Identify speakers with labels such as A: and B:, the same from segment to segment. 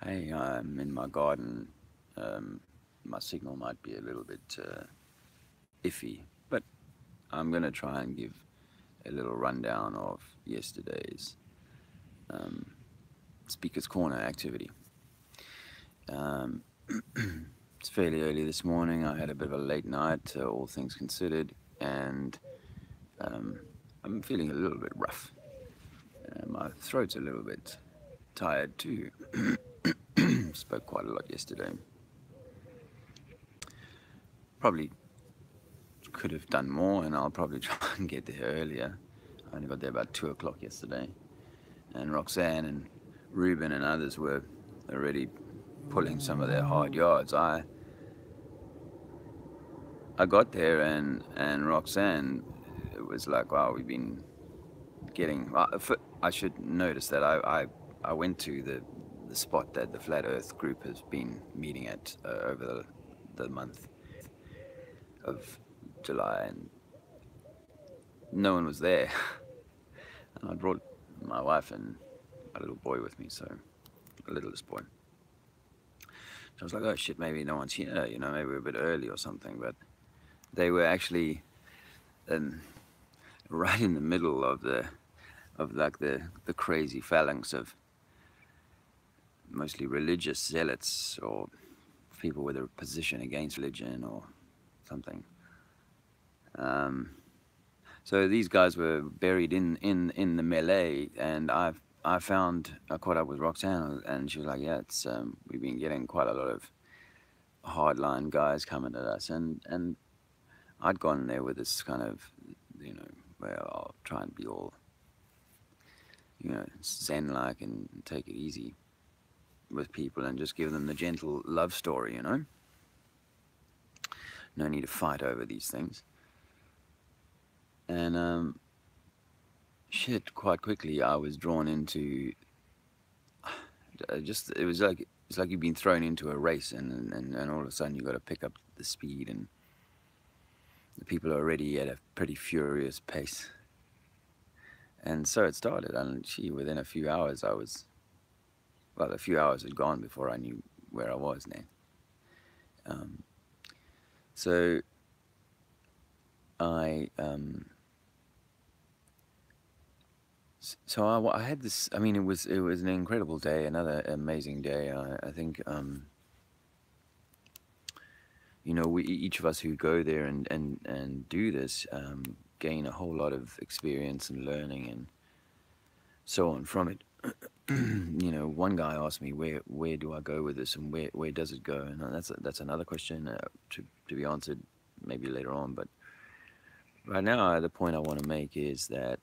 A: Hey, I'm in my garden. My signal might be a little bit iffy, but I'm going to try and give a little rundown of yesterday's um, Speaker's Corner activity. Um, it's fairly early this morning. I had a bit of a late night, all things considered, and um, I'm feeling a little bit rough. My throat's a little bit tired too. Spoke quite a lot yesterday. Probably could have done more, and I'll probably try and get there earlier. I only got there about 2 o'clock yesterday, and Roxanne and Ruben and others were already pulling some of their hard yards. I got there, and Roxanne, it was like, wow, we've been getting. I should notice that I went to the spot that the Flat Earth group has been meeting at over the month of July, and no one was there. And I brought my wife and my little boy with me, so the littlest boy. So I was like, oh shit, maybe no one's here, maybe we're a bit early or something. But they were actually um, right in the middle of the crazy phalanx of mostly religious zealots or people with a position against religion or something. Um, so these guys were buried in the melee, and I caught up with Roxanne, and she was like, yeah, it's we've been getting quite a lot of hardline guys coming at us, and I'd gone there with this kind of, well, I'll try and be all, zen-like and take it easy with people and just give them the gentle love story. No need to fight over these things. And shit, quite quickly I was drawn into just it's like you've been thrown into a race, and all of a sudden you got to pick up the speed, and the people are already at a pretty furious pace. And so it started, and within a few hours a few hours had gone before I knew where I was now. Um, so I I had this. I mean, it was an incredible day, another amazing day. I think we, each of us who go there and do this, gain a whole lot of experience and learning and so on from it. One guy asked me where do I go with this, and where does it go, and that's another question to be answered maybe later on. But right now, the point I want to make is that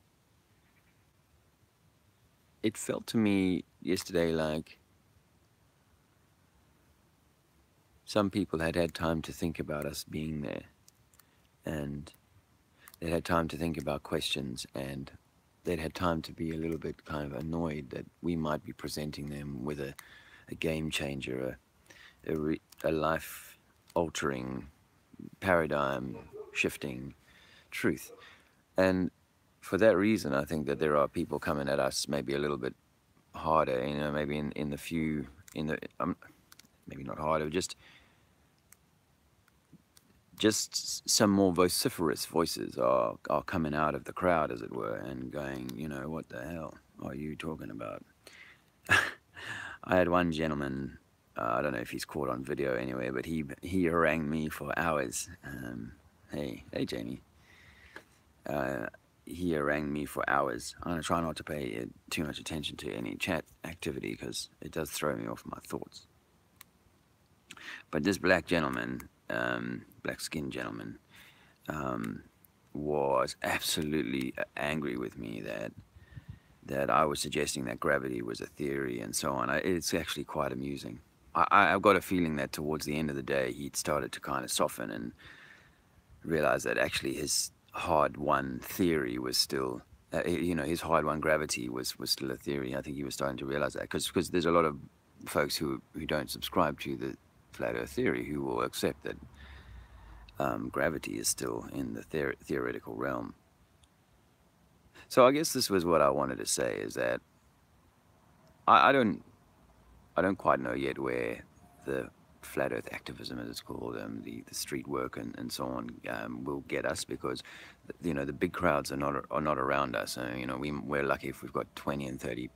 A: it felt to me yesterday like some people had had time to think about us being there, and they'd had time to think about questions, and they'd had time to be a little bit kind of annoyed that we might be presenting them with a game changer, a life altering, paradigm shifting truth. And for that reason, I think that there are people coming at us maybe a little bit harder, maybe in the few, maybe not harder, just some more vociferous voices are coming out of the crowd, as it were, and going, what the hell are you talking about? I had one gentleman, I don't know if he's caught on video anyway, but he harangued me for hours. Hey, Jamie. Uh, he harangued me for hours. I'm going to try not to pay too much attention to any chat activity because it does throw me off my thoughts. But this black gentleman, black-skinned gentleman, was absolutely angry with me that I was suggesting that gravity was a theory and so on. It's actually quite amusing. I've got a feeling that towards the end of the day, he'd started to kind of soften and realize that actually his hard-won theory was still, his hard-won gravity was still a theory. I think he was starting to realize that because there's a lot of folks who don't subscribe to the flat Earth theory who will accept that gravity is still in the theoretical realm. So I guess this was what I wanted to say, is that I don't I don't quite know yet where the flat Earth activism, as it's called, the street work and so on, will get us, because the big crowds are not around us. We're lucky if we've got 20 and 30,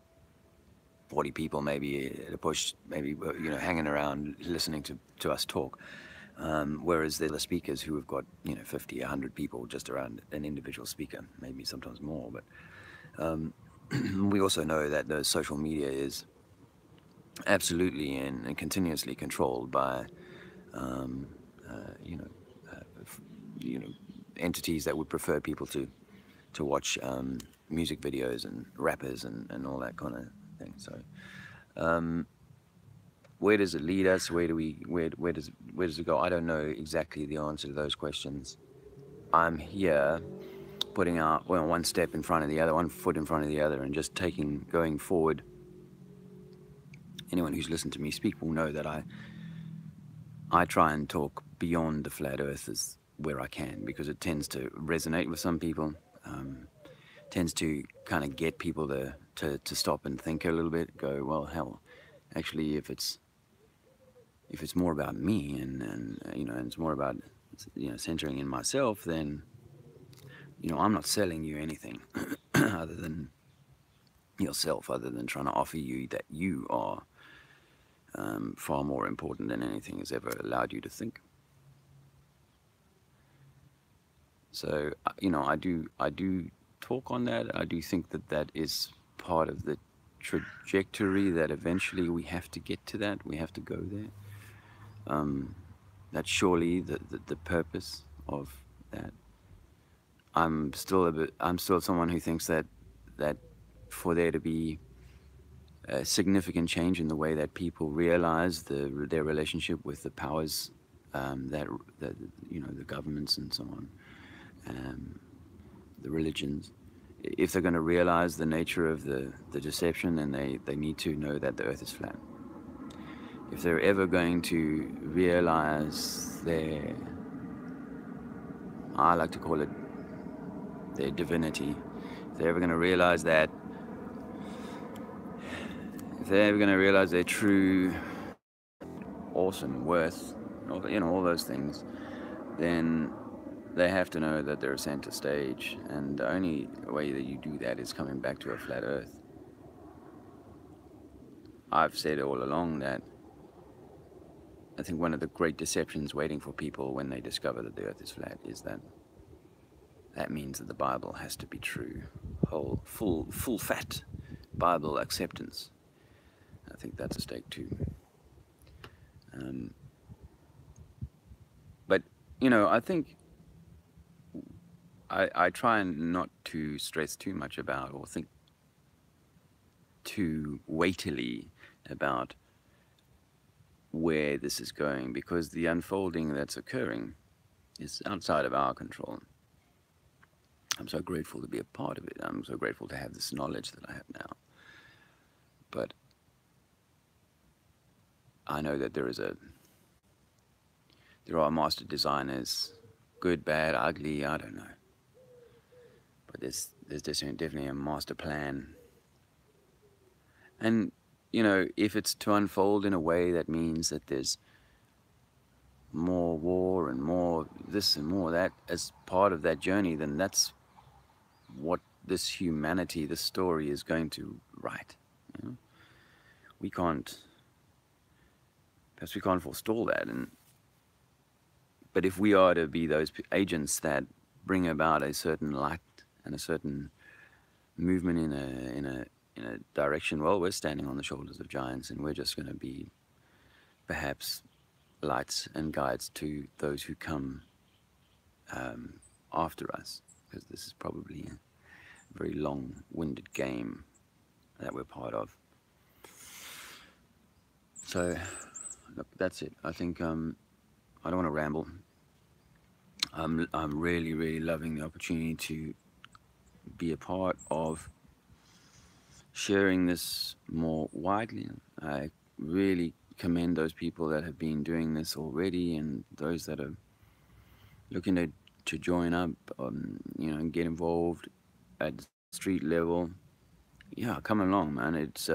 A: 40 people maybe at a push, maybe hanging around listening to us talk. Whereas the speakers who have got 50, 100 people just around an individual speaker, maybe sometimes more. But we also know that the social media is absolutely and continuously controlled by you know you know entities that would prefer people to watch music videos and rappers and all that kind of thing. So where does it lead us? Where does it go? I don't know exactly the answer to those questions. I'm here putting out one step in front of the other, one foot in front of the other, and just going forward. Anyone who's listened to me speak will know that I try and talk beyond the flat earthers where I can, because it tends to resonate with some people, tends to kind of get people to stop and think a little bit, go, well, hell, actually, if it's more about me and it's more about centering in myself, then I'm not selling you anything other than yourself, other than trying to offer you that you are far more important than anything has ever allowed you to think. So I do talk on that. I do think that is part of the trajectory, that eventually we have to get to that. We have to go there. That's surely the purpose of that. I'm still someone who thinks that for there to be a significant change in the way that people realize their relationship with the powers, that the governments and so on, the religions, if they're going to realize the nature of the deception, then they need to know that the earth is flat. If they're ever going to realize I like to call it their divinity, if they're ever going to realize that, if they're ever going to realize their true awesome worth, all those things, then they have to know that they're center stage, and the only way that you do that is coming back to a flat earth. I've said all along that I think one of the great deceptions waiting for people when they discover that the earth is flat is that means that the Bible has to be true, whole, full fat Bible acceptance. I think that's a stake too. But I think I try and not to stress too much about or think too weightily about where this is going, because the unfolding that's occurring is outside of our control. I'm so grateful to be a part of it. I'm so grateful to have this knowledge that I have now. But I know that there are master designers, good, bad, ugly, I don't know. But there's definitely a master plan. And, if it's to unfold in a way that means that there's more war and more this and more that as part of that journey, then that's what this humanity, this story is going to write. Perhaps we can't forestall that. But if we are to be those agents that bring about a certain light and a certain movement in a direction, well, we're standing on the shoulders of giants, and we're just going to be perhaps lights and guides to those who come after us, because this is probably a very long-winded game that we're part of. So, look, that's it. I think I don't want to ramble. I'm really, really loving the opportunity to be a part of sharing this more widely. I really commend those people that have been doing this already, and those that are looking to join up, and get involved at street level. Yeah, come along, man. It's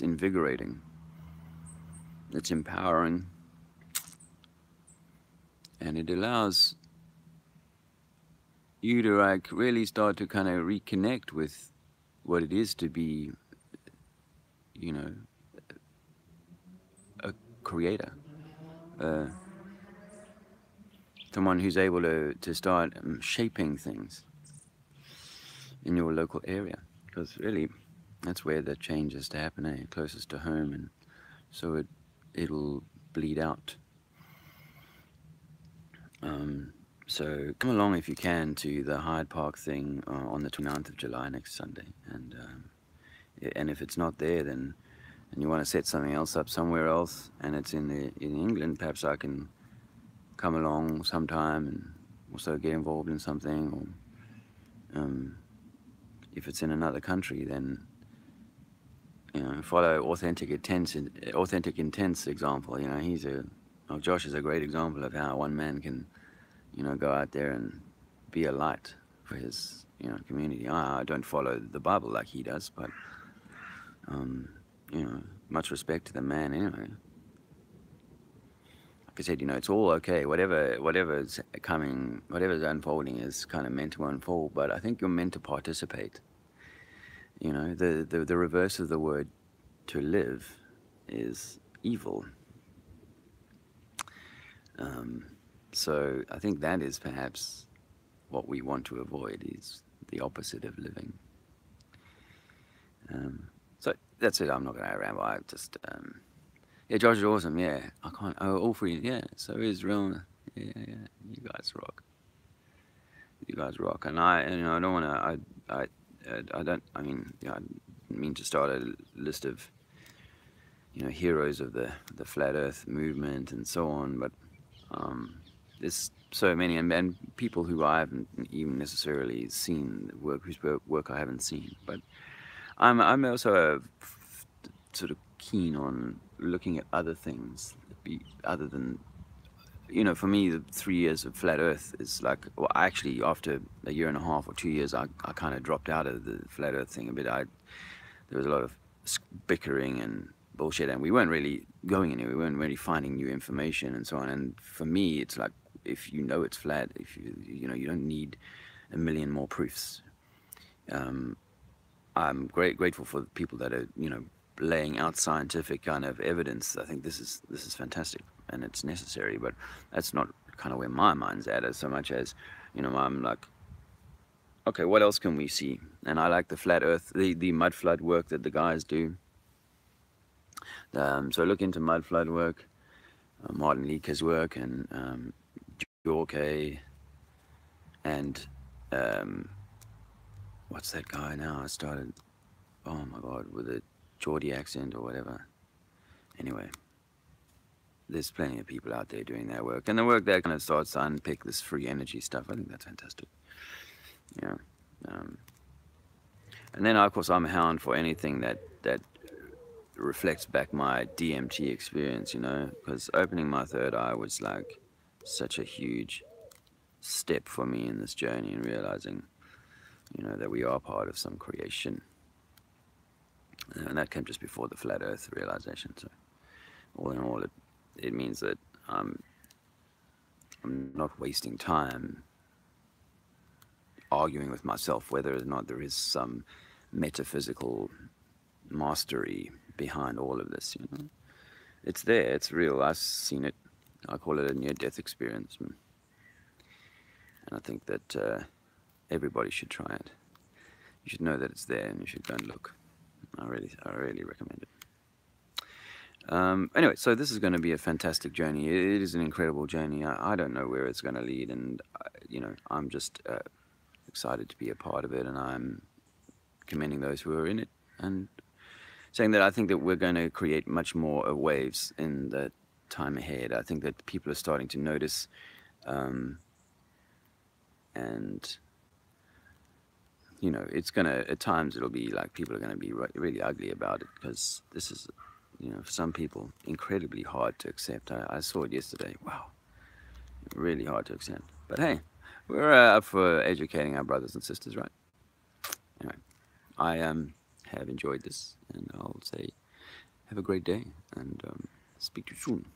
A: invigorating. It's empowering, and it allows you to like really start to kind of reconnect with what it is to be, you know, a creator, uh, someone who's able to start shaping things in your local area, because really that's where the change is to happen, closest to home, and so it'll bleed out. So come along if you can to the Hyde Park thing on the 29th of July next Sunday, and if it's not there, then and you want to set something else up somewhere else, and it's in England, perhaps I can come along sometime and also get involved in something. Or if it's in another country, then follow Authentic Intent's example. Josh is a great example of how one man can go out there and be a light for his community. I don't follow the Bible like he does, but much respect to the man anyway. Like I said, it's all okay. Whatever's coming, whatever's unfolding is kind of meant to unfold, but I think you're meant to participate. The reverse of the word to live is evil. So I think that is perhaps what we want to avoid, is the opposite of living. So that's it. I'm not going to ramble. I just, yeah, Josh is awesome. Yeah, I can't. Oh, all free. Yeah, so is real. Yeah. You guys rock. You guys rock. And I don't want to. I don't. I mean, I didn't mean to start a list of heroes of the flat Earth movement and so on, but there's so many, and people who I haven't even necessarily seen, whose work I haven't seen. But I'm also sort of keen on looking at other things, other than, for me, the 3 years of flat Earth is like, well, actually, after a year and a half or 2 years, I kind of dropped out of the flat Earth thing a bit. There was a lot of bickering and bullshit, and we weren't really going anywhere. We weren't really finding new information and so on. And for me, it's like, if it's flat, if you don't need a million more proofs. I'm grateful for the people that are laying out scientific kind of evidence. I think this is fantastic and it's necessary, but that's not kind of where my mind's at, as so much as I'm like, okay, what else can we see? And I like the flat Earth, the mud flood work that the guys do. So look into mud flood work, Martin Leaker's work, and Yorke, and what's that guy now? I started, oh my god, with a Geordie accent or whatever. Anyway, there's plenty of people out there doing their work, and the work that kind of starts to unpick this free energy stuff. I think that's fantastic. And then of course I'm a hound for anything that reflects back my DMT experience, because opening my third eye was like such a huge step for me in this journey, and realizing that we are part of some creation, and that came just before the flat Earth realization. So all in all, it means that I'm not wasting time arguing with myself whether or not there is some metaphysical mastery behind all of this. It's there, it's real. I've seen it. I call it a near-death experience, and I think that everybody should try it. You should know that it's there, and you should go and look. I really recommend it. Anyway, so this is going to be a fantastic journey. It is an incredible journey. I don't know where it's going to lead, and I'm just excited to be a part of it, and I'm commending those who are in it, and saying that I think that we're going to create much more waves in the time ahead. I think that people are starting to notice, and it's gonna, at times it'll be like people are going to be really ugly about it, because this is, for some people, incredibly hard to accept. I saw it yesterday. Wow, really hard to accept. But hey, we're up for educating our brothers and sisters, right? Anyway, I have enjoyed this, and I'll say have a great day, and Speak to you soon.